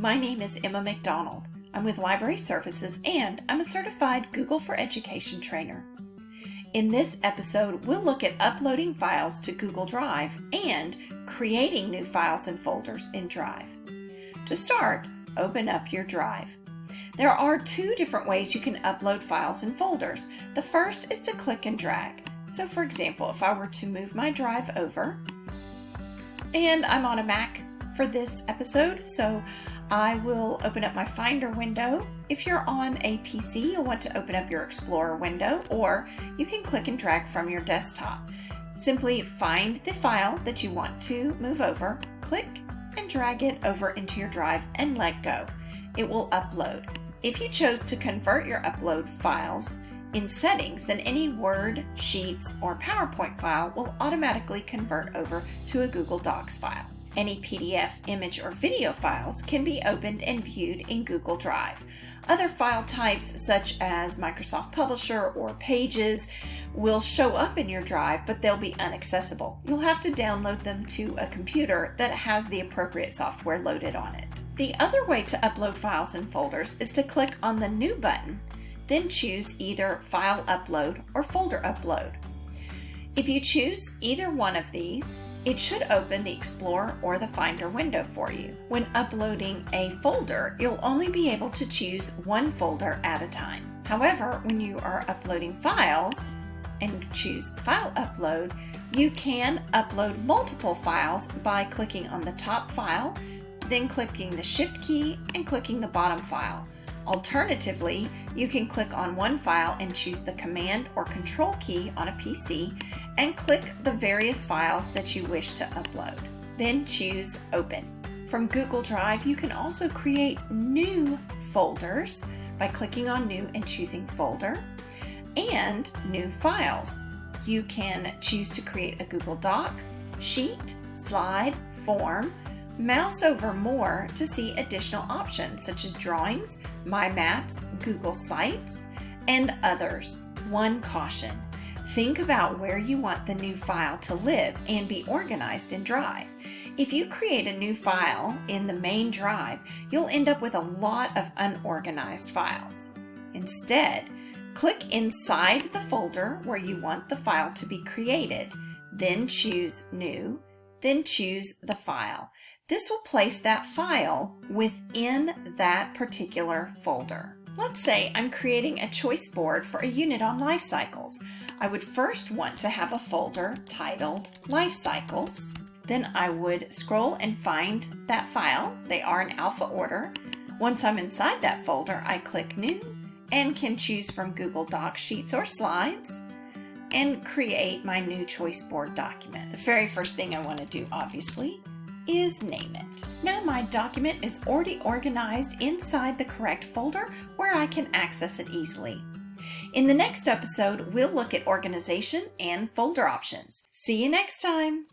My name is Emma McDonald. I'm with Library Services and I'm a certified Google for Education trainer. In this episode, we'll look at uploading files to Google Drive and creating new files and folders in Drive. To start, open up your Drive. There are two different ways you can upload files and folders. The first is to click and drag. So for example, if I were to move my Drive over, and I'm on a Mac for this episode, so I will open up my Finder window. If you're on a PC, you'll want to open up your Explorer window, or you can click and drag from your desktop. Simply find the file that you want to move over, click and drag it over into your Drive and let go. It will upload. If you chose to convert your upload files in settings, then any Word, Sheets, or PowerPoint file will automatically convert over to a Google Docs file. Any PDF, image, or video files can be opened and viewed in Google Drive. Other file types such as Microsoft Publisher or Pages will show up in your Drive, but they'll be inaccessible. You'll have to download them to a computer that has the appropriate software loaded on it. The other way to upload files and folders is to click on the New button, then choose either File Upload or Folder Upload. If you choose either one of these, it should open the Explorer or the Finder window for you. When uploading a folder, you'll only be able to choose one folder at a time. However, when you are uploading files and choose File Upload, you can upload multiple files by clicking on the top file, then clicking the Shift key and clicking the bottom file. Alternatively, you can click on one file and choose the Command or Control key on a PC and click the various files that you wish to upload. Then choose Open. From Google Drive, you can also create new folders by clicking on New and choosing Folder, and new files. You can choose to create a Google Doc, Sheet, Slide, Form. Mouse over More to see additional options such as Drawings, My Maps, Google Sites, and others. One caution: think about where you want the new file to live and be organized in Drive. If you create a new file in the main Drive, you'll end up with a lot of unorganized files. Instead, click inside the folder where you want the file to be created, then choose New, then choose the file. This will place that file within that particular folder. Let's say I'm creating a choice board for a unit on life cycles. I would first want to have a folder titled Life Cycles. Then I would scroll and find that file. They are in alpha order. Once I'm inside that folder, I click New and can choose from Google Docs, Sheets, or Slides and create my new choice board document. The very first thing I want to do, obviously, is name it. Now my document is already organized inside the correct folder where I can access it easily. In the next episode, we'll look at organization and folder options. See you next time.